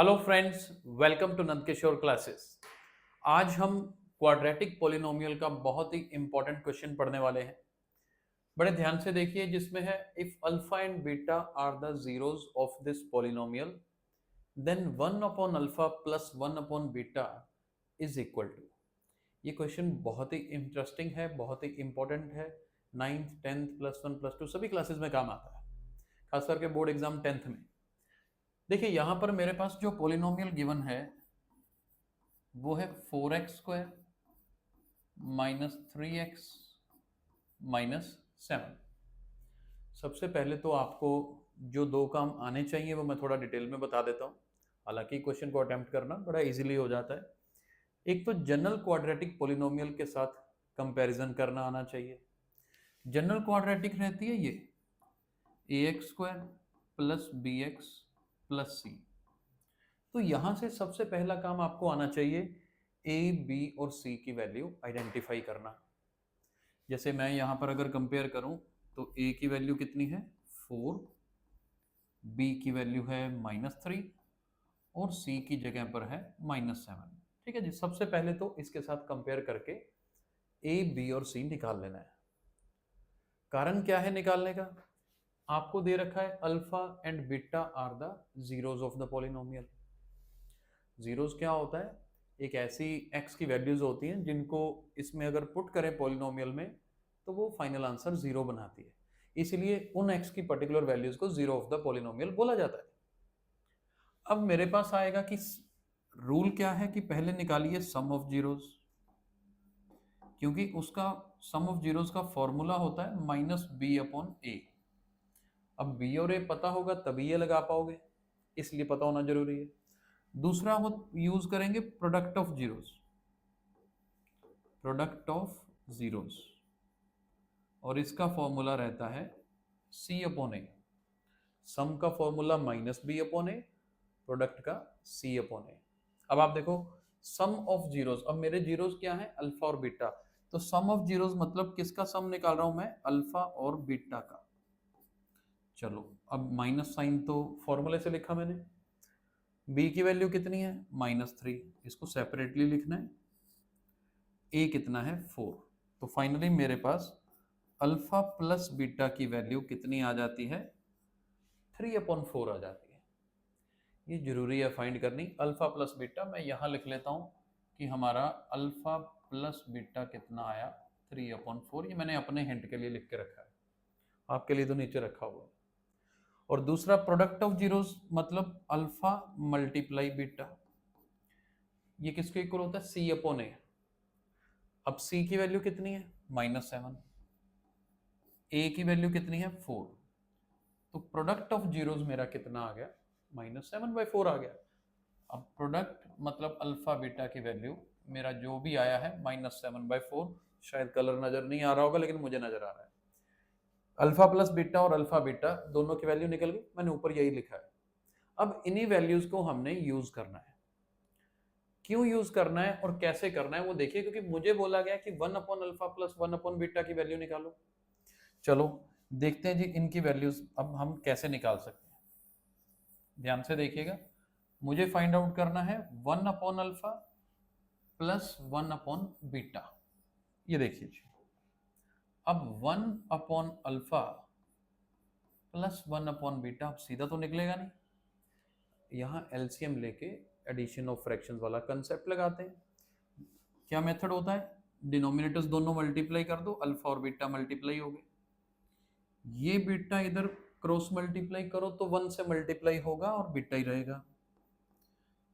Hello friends, welcome to Nandkishore classes. आज हम quadratic polynomial का बहुत ही इंपॉर्टेंट क्वेश्चन पढ़ने वाले हैं। बड़े ध्यान से देखिए, जिसमें है if alpha and beta are the zeros of this polynomial then 1 upon alpha plus 1 upon beta is equal to. ये क्वेश्चन बहुत ही इंटरेस्टिंग है, बहुत ही इंपॉर्टेंट है। 9th 10th +1 +2 सभी क्लासेस में काम आता है, खास करके बोर्ड एग्जाम 10th में। देखिए यहां पर मेरे पास जो पॉलिनोमियल गिवन है वो है 4x² -3x -7। सबसे पहले तो आपको जो दो काम आने चाहिए वो मैं थोड़ा डिटेल में बता देता हूँ। हालांकि क्वेश्चन को अटेम्प्ट करना बड़ा इजीली हो जाता है। एक तो जनरल क्वाड्रेटिक पॉलिनोमियल के साथ कंपैरिजन करना आना चाहिए। जनरल क्वाड्रेटिक रहती है ये ax² + bx + c। तो यहां से सबसे पहला काम आपको आना चाहिए ए, बी और सी की वैल्यू आइडेंटिफाई करना। जैसे मैं यहां पर अगर कंपेयर करूं तो ए की वैल्यू कितनी है 4, बी की वैल्यू है -3 और सी की जगह पर है -7। ठीक है जी, सबसे पहले तो इसके साथ कंपेयर करके ए, बी और सी निकाल लेना है। कारण क्या है निकालने का? आपको दे रखा है alpha and beta are the zeros of the polynomial. Zeros क्या होता है? एक ऐसी एक्स की वैल्यूज होती हैं जिनको इसमें अगर पुट करें पॉलिनोमियल में तो वो फाइनल आंसर जीरो बनाती है। इसलिए उन एक्स की पर्टिकुलर वैल्यूज को जीरो ऑफ द पॉलिनोमियल बोला जाता है। अब मेरे पास आएगा कि रूल क्या है कि पहले निकालिए सम ऑफ जीरोस, क्योंकि उसका सम ऑफ जीरोस का फॉर्मूला होता है -b/a। अब बी और ए पता होगा तभी ये लगा पाओगे, इसलिए पता होना जरूरी है। दूसरा वो यूज करेंगे product of zeros, product of zeros, और इसका फॉर्मूला रहता है c/a। सम का फॉर्मूला -b/a, प्रोडक्ट का c/a। अब आप देखो सम ऑफ जीरोस, अब मेरे जीरोस क्या है अल्फा और बीटा, तो सम ऑफ जीरोस मतलब किसका सम निकाल रहा हूं मैं? अल्फा और बीटा का। चलो अब माइनस साइन तो फॉर्मूले से लिखा मैंने। b की वैल्यू कितनी है -3, इसको सेपरेटली लिखना है। a कितना है 4। तो फाइनली मेरे पास अल्फा प्लस बीटा की वैल्यू कितनी आ जाती है 3/4 आ जाती है। ये जरूरी है फाइंड करनी अल्फा प्लस बीटा। मैं यहां लिख लेता हूं कि हमारा अल्फा प्लस बीटा कितना आया 3/4। ये मैंने अपने हिंट के लिए लिख के रखा है, आपके लिए तो नीचे रखा हुआ है। और दूसरा प्रोडक्ट ऑफ जीरोस मतलब अल्फा मल्टीप्लाई बीटा, ये किसके इक्वल होता है c/a। अब c की वैल्यू कितनी है -7, a की वैल्यू कितनी है 4, तो प्रोडक्ट ऑफ जीरोस मेरा कितना आ गया -7/4 आ गया। अब प्रोडक्ट मतलब अल्फा बीटा की वैल्यू मेरा जो भी आया है -7/4। शायद कलर नजर नहीं आ रहा होगा लेकिन मुझे नजर आ रहा है। अल्फा प्लस बीटा और अल्फा बीटा दोनों की वैल्यू निकल गई, मैंने ऊपर यही लिखा है। अब इन्हीं वैल्यूज को हमने यूज करना है। क्यों यूज करना है और कैसे करना है वो देखिए, क्योंकि मुझे बोला गया कि 1/अल्फा प्लस 1/बीटा की वैल्यू निकालो। चलो देखते हैं जी इनकी वैल्यूज अब हम कैसे निकाल सकते हैं। ध्यान से देखिएगा, मुझे फाइंड आउट करना है 1/अल्फा प्लस 1/बीटा। ये देखिए जी, अब 1/अल्फा प्लस 1/बीटा अब सीधा तो निकलेगा नहीं, यहां एलसीएम लेके एडिशन ऑफ फ्रैक्शंस वाला कंसेप्ट लगाते हैं। क्या मेथड होता है? डिनोमिनेटर्स दोनों मल्टीप्लाई कर दो, अल्फा और बीटा मल्टीप्लाई हो गए। ये बीटा इधर क्रॉस मल्टीप्लाई करो तो 1 से मल्टीप्लाई होगा और बीटा ही रहेगा।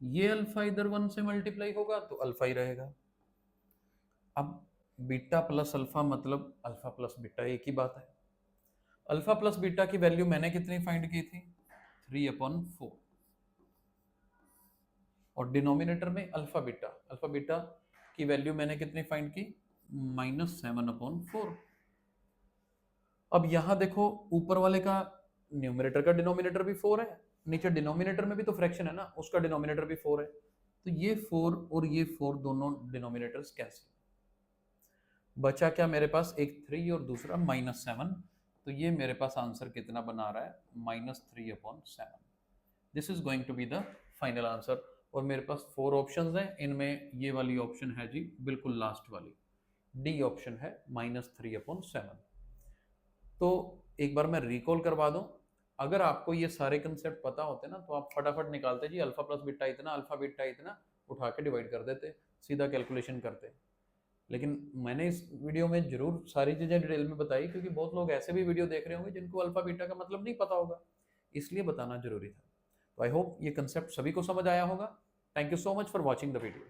ये अल्फा इधर 1 से मल्टीप्लाई होगा तो अल्फा ही रहेगा। अब बीटा प्लस अल्फा मतलब अल्फा प्लस बीटा एक ही बात है। अल्फा प्लस बीटा की वैल्यू मैंने कितनी फाइंड की थी 3/4, और डिनोमिनेटर में अल्फा बीटा की वैल्यू मैंने कितनी फाइंड की -7/4। अब यहां देखो ऊपर वाले का न्यूमरेटर का डिनोमिनेटर भी 4 है, नीचे डिनोमिनेटर में भी तो फ्रैक्शन है ना, उसका डिनोमिनेटर भी 4 है। तो ये 4 और ये 4 दोनों डिनोमिनेटर्स कैंसिल, बचा क्या मेरे पास एक 3 और दूसरा -7। तो ये मेरे पास आंसर कितना बना रहा है -3/7। This is going to be the final answer. और मेरे पास 4 ऑप्शंस हैं, इनमें ये वाली ऑप्शन है जी बिल्कुल लास्ट वाली, डी ऑप्शन है -3/7। तो एक बार मैं रिकॉल करवा दूं, अगर आपको ये सारे कंसेप्ट पता होते ना तो आप फटाफट निकालते जी अल्फा प्लस बीटा इतना, अल्फा बीटा इतना, उठा के डिवाइड कर देते, सीधा कैलकुलेशन करते। लेकिन मैंने इस वीडियो में जरूर सारी चीज़ें डिटेल में बताई, क्योंकि बहुत लोग ऐसे भी वीडियो देख रहे होंगे जिनको अल्फा बीटा का मतलब नहीं पता होगा, इसलिए बताना जरूरी था। तो आई होप ये कंसेप्ट सभी को समझ आया होगा। Thank you so much for watching the video.